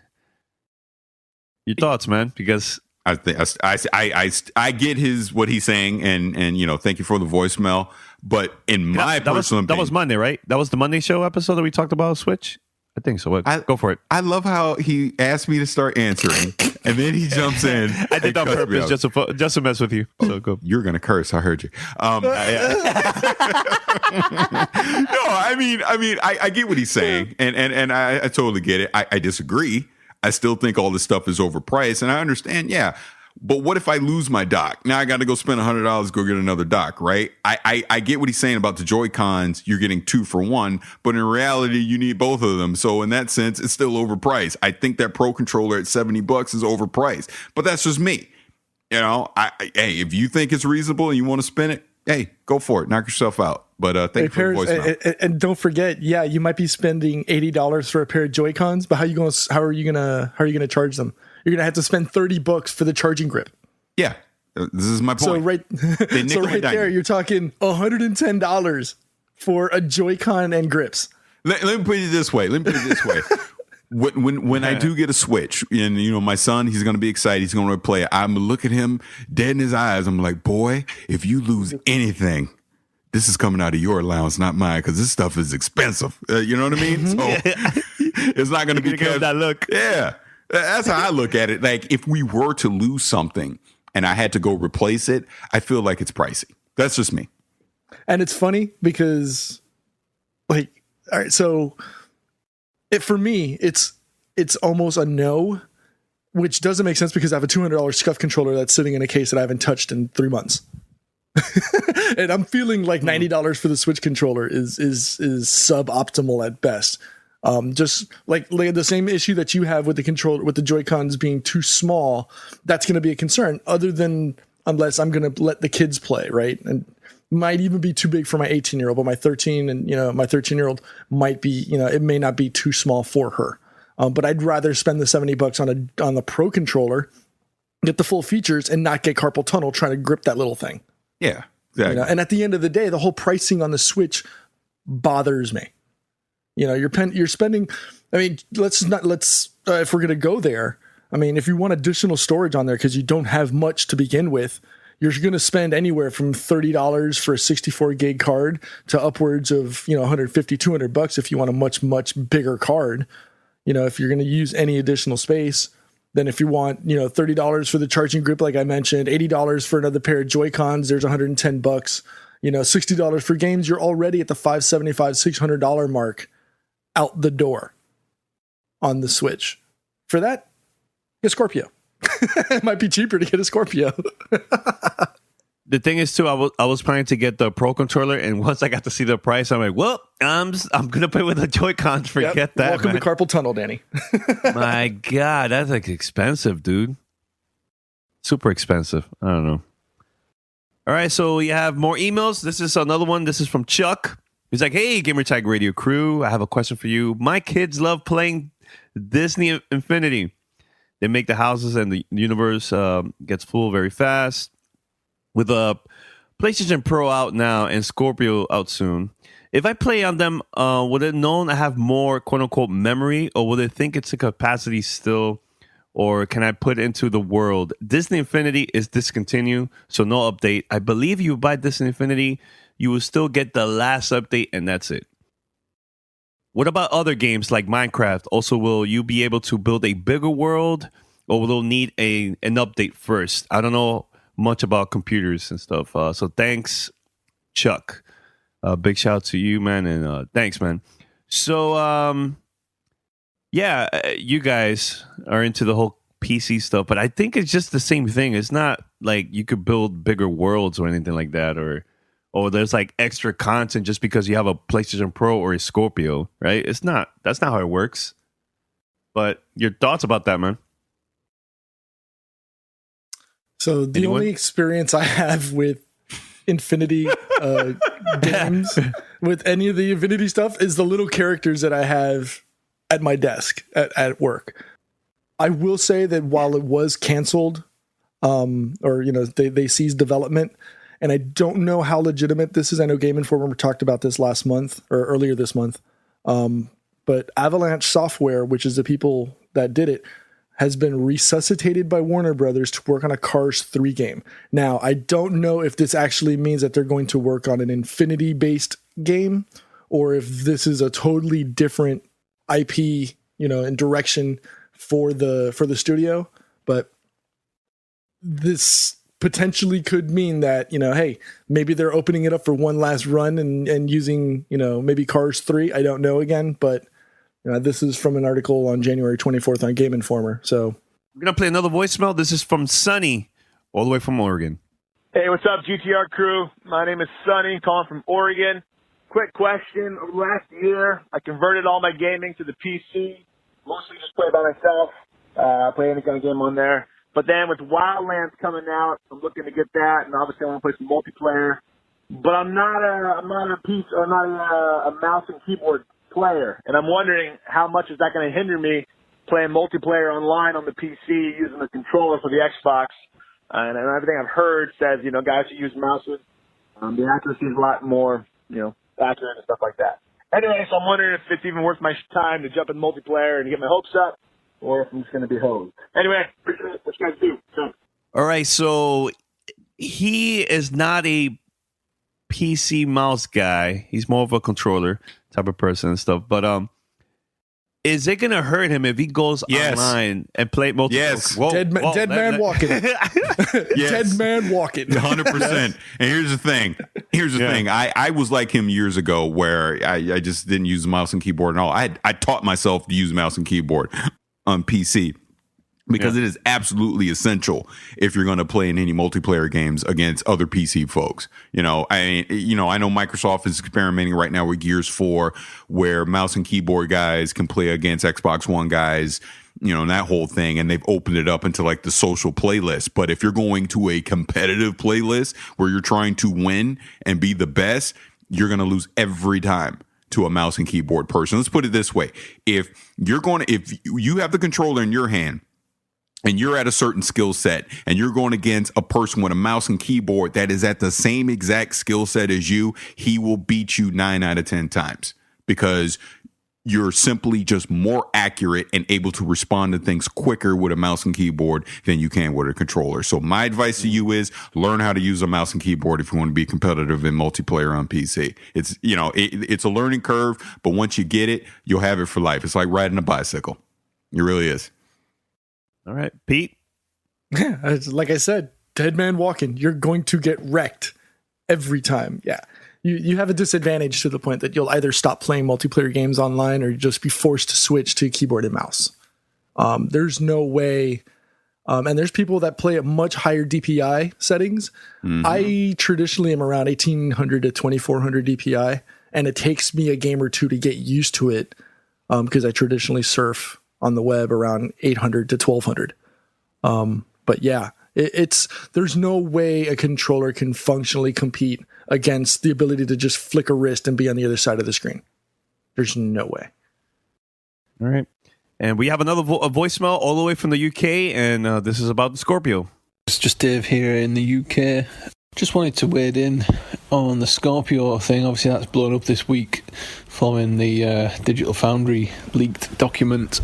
Your thoughts, man? Because I think I get what he's saying, and thank you for the voicemail. But in my personal opinion, that was Monday, right? That was the Monday show episode that we talked about Switch. I think so. Go for it. I love how he asked me to start answering, and then he jumps in. I did that on purpose just to mess with you. So go. You're gonna curse. I heard you. No, I get what he's saying, and I totally get it. I disagree. I still think all this stuff is overpriced, and I understand. Yeah. But what if I lose my dock? Now I got to go spend $100 to go get another dock, right? I get what he's saying about the Joy-Cons. You're getting 2 for 1, but in reality, you need both of them. So in that sense, it's still overpriced. I think that Pro controller at $70 is overpriced, but that's just me. Hey, if you think it's reasonable and you want to spend it, hey, go for it. Knock yourself out. But thank you for the voicemail. And don't forget, you might be spending $80 for a pair of Joy-Cons, but how are you gonna charge them? You're gonna have to spend $30 for the charging grip. Yeah, This is my point. So right, They so nickel right and dime there, you. you're talking $110 for a Joy-Con and grips. Let me put it this way. When I do get a Switch, and my son, he's going to be excited. He's going to play it. I'm going to look at him dead in his eyes. I'm like, boy, if you lose anything, this is coming out of your allowance, not mine, because this stuff is expensive. You know what I mean? So it's not going to be that look. Yeah, that's how I look at it. Like, if we were to lose something and I had to go replace it, I feel like it's pricey. That's just me. And it's funny because, all right, so for me, it's almost a no, which doesn't make sense because I have a $200 scuff controller that's sitting in a case that I haven't touched in 3 months. And I'm feeling like $90 for the Switch controller is suboptimal at best. Just like the same issue that you have with the controller, with the Joy-Cons being too small, that's going to be a concern, other than unless I'm going to let the kids play, right? And might even be too big for my 18-year-old, but my 13-year-old might be, it may not be too small for her. But I'd rather spend the $70 on the Pro controller, get the full features, and not get carpal tunnel trying to grip that little thing. Yeah, exactly. And at the end of the day, the whole pricing on the Switch bothers me. You're spending. I mean, let's if we're gonna go there. I mean, if you want additional storage on there because you don't have much to begin with, you're going to spend anywhere from $30 for a 64 gig card to upwards of $150, $200 if you want a much, much bigger card. If you're going to use any additional space. Then if you want, $30 for the charging grip, like I mentioned, $80 for another pair of Joy-Cons, there's $110. $60 for games, you're already at the $575, $600 mark out the door on the Switch. For that, get a Scorpio. It might be cheaper to get a Scorpio. The thing is, too, I was planning to get the Pro controller, and once I got to see the price, I'm like, well, I'm gonna play with the Joy-Cons. Forget that. Welcome man. to carpal tunnel, Danny. My God, that's like expensive, dude. Super expensive. I don't know. All right, so we have more emails. This is another one. This is from Chuck. He's like, hey, Gamertag Radio crew, I have a question for you. My kids love playing Disney Infinity. They make the houses and the universe gets full very fast. With a PlayStation Pro out now and Scorpio out soon, if I play on them, would it known I have more quote-unquote memory, or will they think it's a capacity still, or can I put into the world? Disney Infinity is discontinued, so no update. I believe you buy Disney Infinity, you will still get the last update, and that's it. What about other games like Minecraft? Also, will you be able to build a bigger world, or will they need an update first? I don't know much about computers and stuff. So thanks, Chuck. Big shout out to you, man, and thanks, man. So, you guys are into the whole PC stuff, but I think it's just the same thing. It's not like you could build bigger worlds or anything like that, or there's like extra content just because you have a PlayStation Pro or a Scorpio, right? That's not how it works. But your thoughts about that, man? So the only experience I have with Infinity games, with any of the Infinity stuff, is the little characters that I have at my desk at work. I will say that while it was canceled, they ceased development, and I don't know how legitimate this is. I know Game Informer talked about this last month or earlier this month, but Avalanche Software, which is the people that did it, has been resuscitated by Warner Brothers to work on a Cars 3 game. Now, I don't know if this actually means that they're going to work on an Infinity-based game, or if this is a totally different IP, and direction for the studio. But this potentially could mean that, hey, maybe they're opening it up for one last run and using, maybe Cars 3. I don't know again, but this is from an article on January 24th on Game Informer. So we're going to play another voicemail. This is from Sunny, all the way from Oregon. Hey, what's up, GTR crew? My name is Sunny, calling from Oregon. Quick question. Last year, I converted all my gaming to the PC. Mostly just play by myself. Play any kind of game on there. But then with Wildlands coming out, I'm looking to get that, and obviously I want to play some multiplayer. But I'm not a mouse and keyboard player, and I'm wondering how much is that going to hinder me playing multiplayer online on the PC using the controller for the Xbox. and everything I've heard says, guys who use mouses, the accuracy is a lot more, accurate and stuff like that. Anyway, so I'm wondering if it's even worth my time to jump in multiplayer and get my hopes up, or if I'm just going to be hosed. Anyway, appreciate it. What you guys do? So. All right, so he is not a PC mouse guy. He's more of a controller type of person and stuff. But is it gonna hurt him if he goes online and play multiplayer? Yes. Dead man walking. Yes. Dead man walking. 100%. And here's the thing. I was like him years ago where I just didn't use mouse and keyboard at all. I taught myself to use mouse and keyboard on PC. Because it is absolutely essential if you're going to play in any multiplayer games against other PC folks. I know Microsoft is experimenting right now with Gears 4, where mouse and keyboard guys can play against Xbox One guys, and that whole thing. And they've opened it up into like the social playlist. But if you're going to a competitive playlist where you're trying to win and be the best, you're going to lose every time to a mouse and keyboard person. Let's put it this way. If you have the controller in your hand, and you're at a certain skill set and you're going against a person with a mouse and keyboard that is at the same exact skill set as you, he will beat you 9 out of 10 times because you're simply just more accurate and able to respond to things quicker with a mouse and keyboard than you can with a controller. So my advice to you is learn how to use a mouse and keyboard if you want to be competitive in multiplayer on PC. It's, it's a learning curve, but once you get it, you'll have it for life. It's like riding a bicycle. It really is. All right, Pete. Yeah, like I said, dead man walking. You're going to get wrecked every time. Yeah, you have a disadvantage to the point that you'll either stop playing multiplayer games online or just be forced to switch to keyboard and mouse. There's no way. And there's people that play at much higher DPI settings. Mm-hmm. I traditionally am around 1800 to 2400 DPI, and it takes me a game or two to get used to it because I traditionally surf on the web around 800 to 1200. But yeah, there's no way a controller can functionally compete against the ability to just flick a wrist and be on the other side of the screen. There's no way. All right. And we have another voicemail all the way from the UK, and this is about the Scorpio. It's just Dave here in the UK. Just wanted to wade in on the Scorpio thing. Obviously, that's blown up this week following the Digital Foundry leaked document.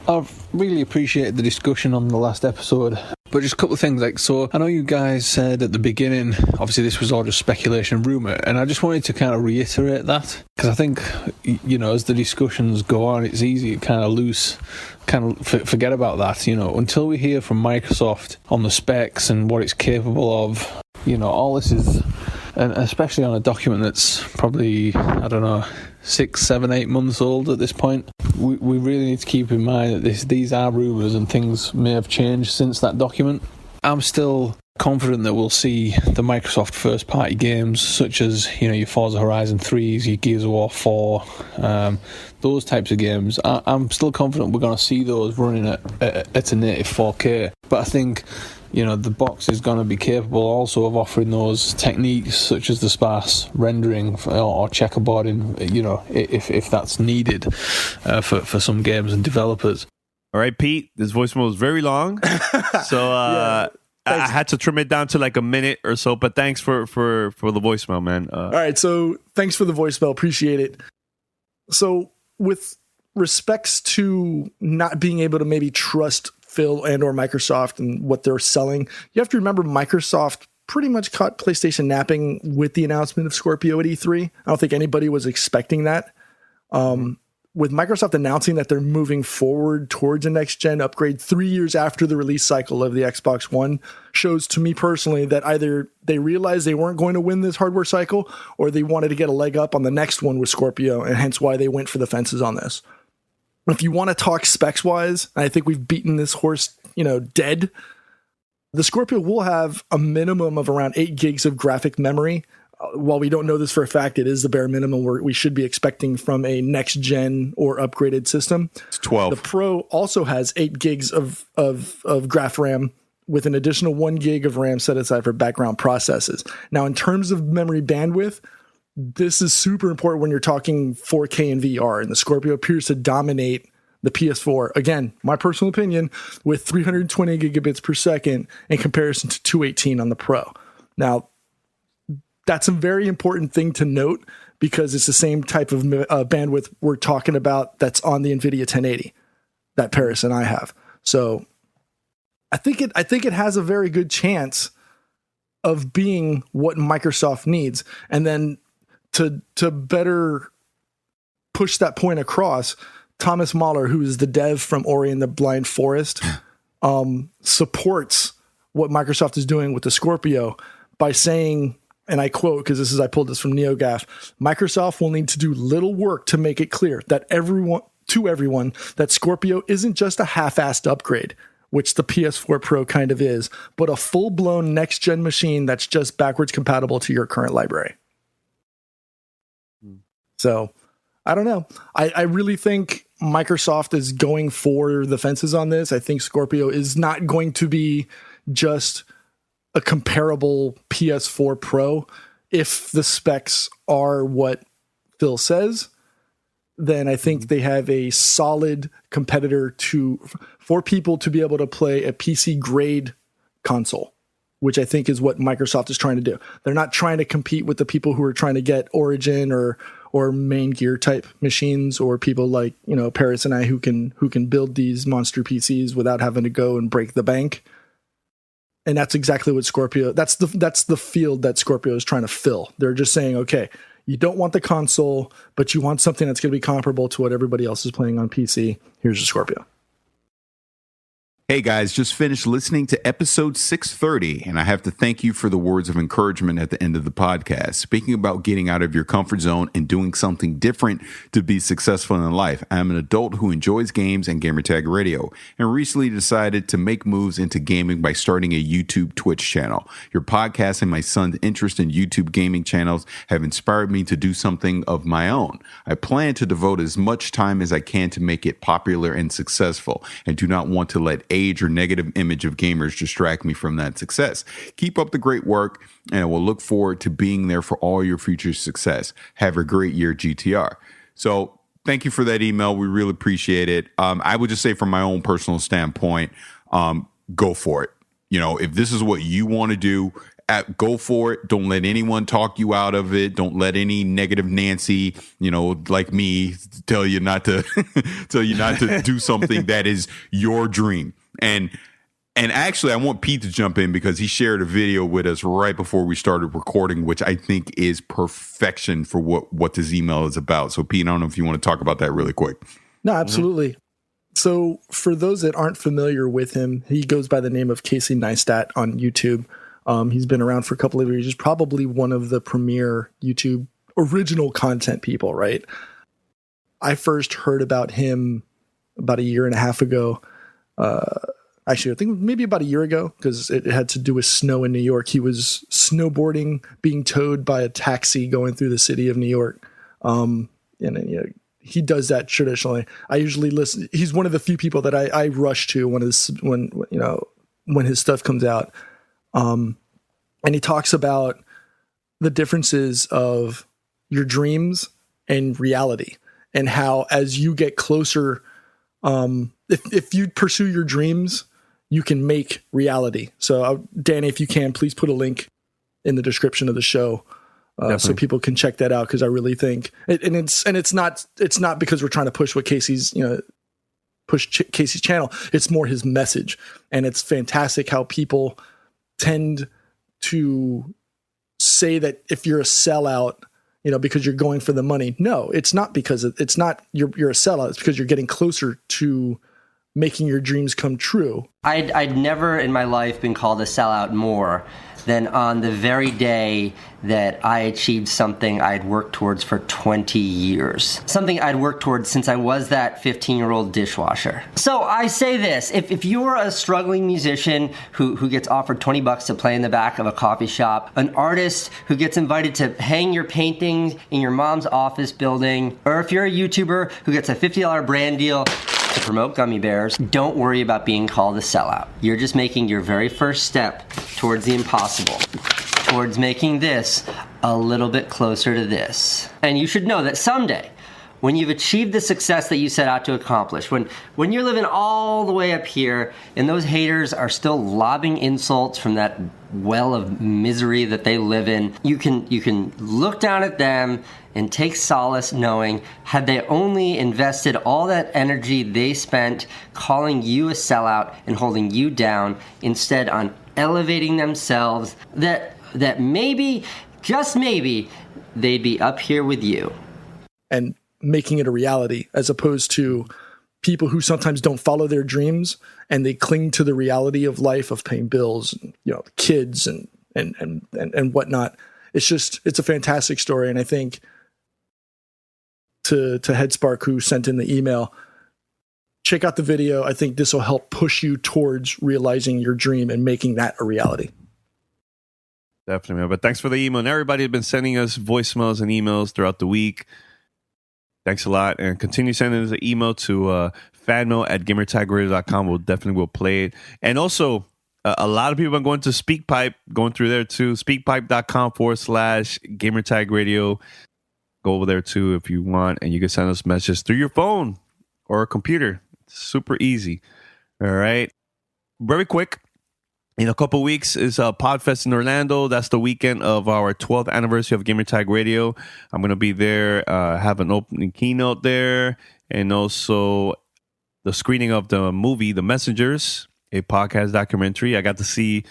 I've really appreciated the discussion on the last episode, but just a couple of things. So I know you guys said at the beginning, obviously this was all just speculation, rumour, and I just wanted to kind of reiterate that, because I think, as the discussions go on, it's easy to kind of forget about that, until we hear from Microsoft on the specs and what it's capable of. All this is, and especially on a document that's probably, 6, 7, 8 months old at this point, we really need to keep in mind that these are rumours and things may have changed since that document. I'm still confident that we'll see the Microsoft first-party games, such as your Forza Horizon 3s, your Gears of War 4, those types of games. I'm still confident we're going to see those running at a native 4K. But I think the box is going to be capable also of offering those techniques such as the sparse rendering or checkerboarding, if that's needed for some games and developers. All right, Pete, this voicemail is very long, so I had to trim it down to like a minute or so, but thanks for the voicemail, man. All right, so thanks for the voicemail. Appreciate it. So with respects to not being able to maybe trust Phil and or Microsoft and what they're selling, you have to remember Microsoft pretty much caught PlayStation napping with the announcement of Scorpio at E3. I don't think anybody was expecting that. With Microsoft announcing that they're moving forward towards a next-gen upgrade 3 years after the release cycle of the Xbox One, shows to me personally that either they realized they weren't going to win this hardware cycle or they wanted to get a leg up on the next one with Scorpio, and hence why they went for the fences on this. If you want to talk specs-wise, I think we've beaten this horse, dead. The Scorpio will have a minimum of around 8 gigs of graphic memory. While we don't know this for a fact, it is the bare minimum we should be expecting from a next-gen or upgraded system. It's 12. The Pro also has 8 gigs of graph RAM with an additional 1 gig of RAM set aside for background processes. Now, in terms of memory bandwidth, this is super important when you're talking 4K and VR, and the Scorpio appears to dominate the PS4, again, my personal opinion, with 320 gigabits per second in comparison to 218 on the Pro. Now, that's a very important thing to note because it's the same type of bandwidth we're talking about that's on the NVIDIA 1080 that Paris and I have. So I think it has a very good chance of being what Microsoft needs. And then to better push that point across, Thomas Mahler, who is the dev from Ori and the Blind Forest, supports what Microsoft is doing with the Scorpio by saying, and I quote, because I pulled this from NeoGAF, Microsoft will need to do little work to make it clear that everyone that Scorpio isn't just a half-assed upgrade, which the PS4 Pro kind of is, but a full-blown next-gen machine that's just backwards compatible to your current library. So, I don't know. I really think Microsoft is going for the fences on this. I think Scorpio is not going to be just a comparable PS4 Pro. If the specs are what Phil says, then I think they have a solid competitor for people to be able to play a PC grade console, which I think is what Microsoft is trying to do. They're not trying to compete with the people who are trying to get Origin or main gear type machines, or people like, Paris and I who can build these monster PCs without having to go and break the bank. And that's exactly what Scorpio, that's the field that Scorpio is trying to fill. They're just saying, okay, you don't want the console, but you want something that's going to be comparable to what everybody else is playing on PC. Here's the Scorpio. Hey guys, just finished listening to episode 630, and I have to thank you for the words of encouragement at the end of the podcast. Speaking about getting out of your comfort zone and doing something different to be successful in life, I'm an adult who enjoys games and gamertag radio, and recently decided to make moves into gaming by starting a YouTube Twitch channel. Your podcast and my son's interest in YouTube gaming channels have inspired me to do something of my own. I plan to devote as much time as I can to make it popular and successful, and do not want to let age or negative image of gamers distract me from that success. Keep up the great work, and I will look forward to being there for all your future success. Have a great year, GTR. So thank you for that email. We really appreciate it. I would just say from my own personal standpoint, go for it. If this is what you want to do, go for it. Don't let anyone talk you out of it. Don't let any negative Nancy, like me, tell you not to do something that is your dream. And actually, I want Pete to jump in because he shared a video with us right before we started recording, which I think is perfection for what this email is about. So, Pete, I don't know if you want to talk about that really quick. No, absolutely. Mm-hmm. So, for those that aren't familiar with him, he goes by the name of Casey Neistat on YouTube. He's been around for a couple of years. He's probably one of the premier YouTube original content people, right? I first heard about him about a year and a half ago. Actually, I think maybe about a year ago, because it had to do with snow in New York. He was snowboarding, being towed by a taxi going through the city of New York. He does that traditionally. I usually listen. He's one of the few people that I rush to when his stuff comes out. And he talks about the differences of your dreams and reality, and how as you get closer, if you pursue your dreams, you can make reality. So Danny, if you can, please put a link in the description of the show so people can check that out, because I really think it's not because we're trying to push what Casey's Casey's channel. It's more his message, and it's fantastic how people tend to say that if you're a sellout, because you're going for the money. No, it's not, because it's not you're a sellout. It's because you're getting closer to making your dreams come true. I'd never in my life been called a sellout more than on the very day that I achieved something I'd worked towards for 20 years. Something I'd worked towards since I was that 15-year-old dishwasher. So I say this, if you're a struggling musician who gets offered $20 to play in the back of a coffee shop, an artist who gets invited to hang your paintings in your mom's office building, or if you're a YouTuber who gets a $50 brand deal to promote gummy bears, don't worry about being called a sellout. You're just making your very first step towards the impossible, towards making this a little bit closer to this. And you should know that someday, when you've achieved the success that you set out to accomplish, when you're living all the way up here and those haters are still lobbing insults from that well of misery that they live in, you can look down at them and take solace knowing, had they only invested all that energy they spent calling you a sellout and holding you down, instead on elevating themselves, that maybe, just maybe, they'd be up here with you. And making it a reality, as opposed to people who sometimes don't follow their dreams and they cling to the reality of life, of paying bills, and, kids and whatnot. It's a fantastic story. And I think to Headspark, who sent in the email, check out the video. I think this will help push you towards realizing your dream and making that a reality. Definitely, man. But thanks for the email. And everybody has been sending us voicemails and emails throughout the week. Thanks a lot. And continue sending us an email to fanmail@gamertagradio.com. We'll play it. And also, a lot of people are going to SpeakPipe, going through there too. SpeakPipe.com/gamertagradio. Go over there too if you want. And you can send us messages through your phone or a computer. It's super easy. All right. Very quick. In a couple weeks is Podfest in Orlando. That's the weekend of our 12th anniversary of Gamertag Radio. I'm going to be there, have an opening keynote there, and also the screening of the movie The Messengers, a podcast documentary. I got to see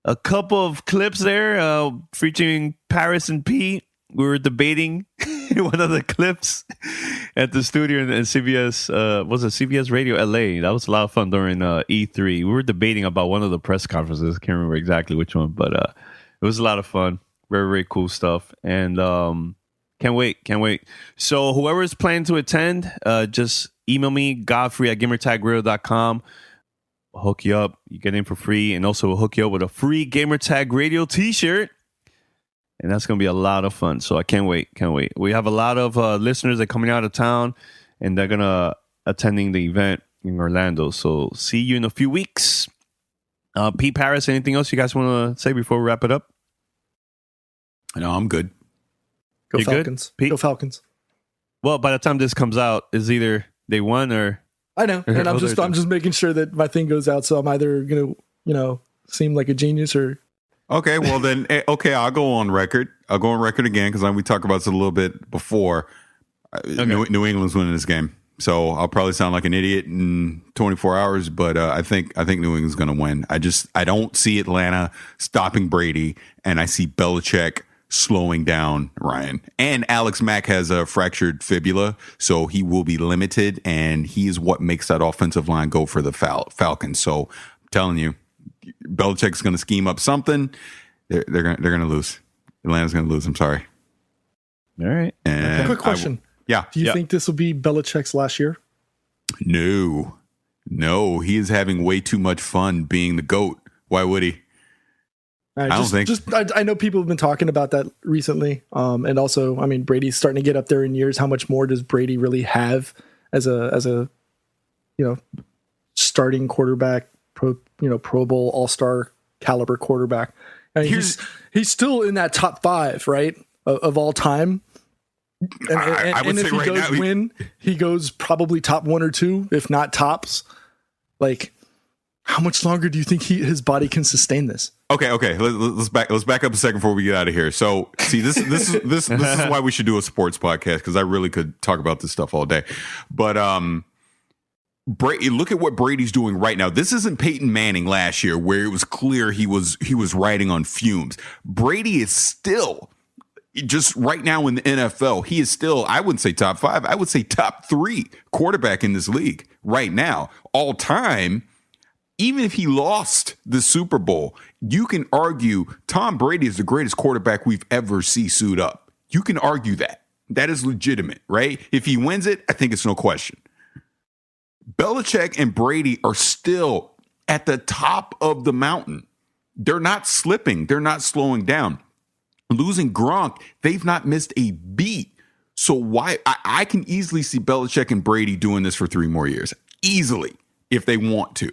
a couple of clips there featuring Paris and Pete. We were debating one of the clips at the studio in CBS, CBS Radio LA. That was a lot of fun during E3. We were debating about one of the press conferences. Can't remember exactly which one, but it was a lot of fun. Very, very cool stuff. And can't wait. So whoever is planning to attend, just email me, godfrey@gamertagradio.com. I'll hook you up. You get in for free. And also we'll hook you up with a free Gamertag Radio t-shirt. And that's going to be a lot of fun. So I can't wait. We have a lot of listeners that are coming out of town, and they're going to attending the event in Orlando. So see you in a few weeks. Pete, Paris, anything else you guys want to say before we wrap it up? No, I'm good. Go You Falcons. good, Pete? Go Falcons. Well, by the time this comes out, is either they won or... I know. And I'm just making sure that my thing goes out. So I'm either going to, seem like a genius or... Okay, well then, I'll go on record. I'll go on record again because we talked about this a little bit before. Okay. New England's winning this game, so I'll probably sound like an idiot in 24 hours. But I think New England's going to win. I don't see Atlanta stopping Brady, and I see Belichick slowing down Ryan. And Alex Mack has a fractured fibula, so he will be limited, and he is what makes that offensive line go for the Falcons. So I'm telling you, Belichick's going to scheme up something. They're going to lose. Atlanta's going to lose. I'm sorry. All right. And quick question. Yeah. Do you think this will be Belichick's last year? No. He is having way too much fun being the GOAT. Why would he? I don't think. I know people have been talking about that recently. And also, I mean, Brady's starting to get up there in years. How much more does Brady really have as a starting quarterback? Pro Bowl All-Star caliber quarterback. I mean, he's still in that top 5, right, of all time. And if he does win, he goes probably top 1 or 2, if not tops. Like, how much longer do you think his body can sustain this? Okay. Let's back up a second before we get out of here. So, see, this is why we should do a sports podcast, because I really could talk about this stuff all day. But look at what Brady's doing right now. This isn't Peyton Manning last year, where it was clear he was riding on fumes. Brady is still, just right now in the NFL, he is still, I wouldn't say top 5, I would say top 3 quarterback in this league right now, all time. Even if he lost the Super Bowl, you can argue Tom Brady is the greatest quarterback we've ever seen suit up. You can argue that. That is legitimate, right? If he wins it, I think it's no question. Belichick and Brady are still at the top of the mountain. They're not slipping. They're not slowing down. Losing Gronk, they've not missed a beat. So why? I can easily see Belichick and Brady doing this for 3 more years. Easily, if they want to.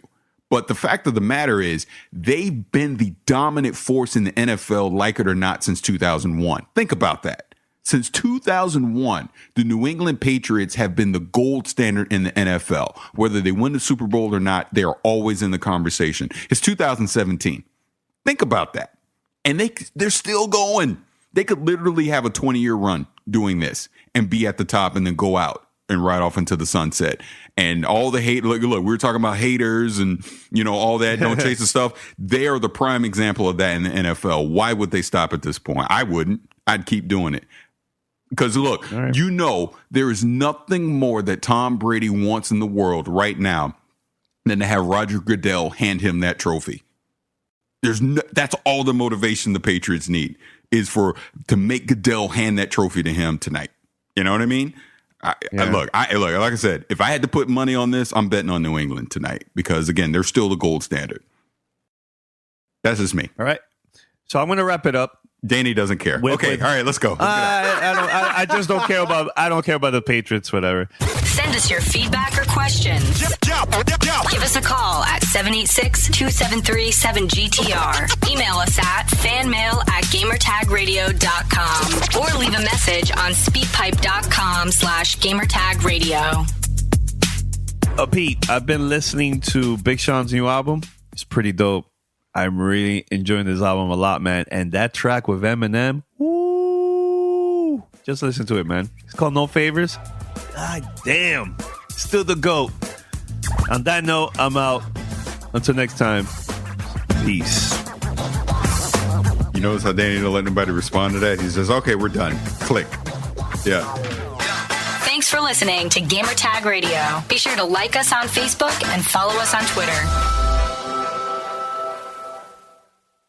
But the fact of the matter is, they've been the dominant force in the NFL, like it or not, since 2001. Think about that. Since 2001, the New England Patriots have been the gold standard in the NFL. Whether they win the Super Bowl or not, they are always in the conversation. It's 2017. Think about that. And they're still going. They could literally have a 20-year run doing this and be at the top and then go out and ride off into the sunset. And all the hate, look, we were talking about haters and, all that, don't chase the stuff. They are the prime example of that in the NFL. Why would they stop at this point? I wouldn't. I'd keep doing it. Because, look, there is nothing more that Tom Brady wants in the world right now than to have Roger Goodell hand him that trophy. That's all the motivation the Patriots need is to make Goodell hand that trophy to him tonight. You know what I mean? Look, like I said, if I had to put money on this, I'm betting on New England tonight because, again, they're still the gold standard. That's just me. All right. So I'm going to wrap it up. Danny doesn't care. All right, let's go. I just don't care about. I don't care about the Patriots. Whatever. Send us your feedback or questions. Give us a call at 786-273-7GTR. Email us at fanmail@gamertagradio.com or leave a message on speakpipe.com/gamertagradio. Pete, I've been listening to Big Sean's new album. It's pretty dope. I'm really enjoying this album a lot, man. And that track with Eminem, woo! Just listen to it, man. It's called No Favors. God damn. Still the GOAT. On that note, I'm out. Until next time, peace. You notice how Danny don't let nobody respond to that? He says, okay, we're done. Click. Yeah. Thanks for listening to Gamertag Radio. Be sure to like us on Facebook and follow us on Twitter.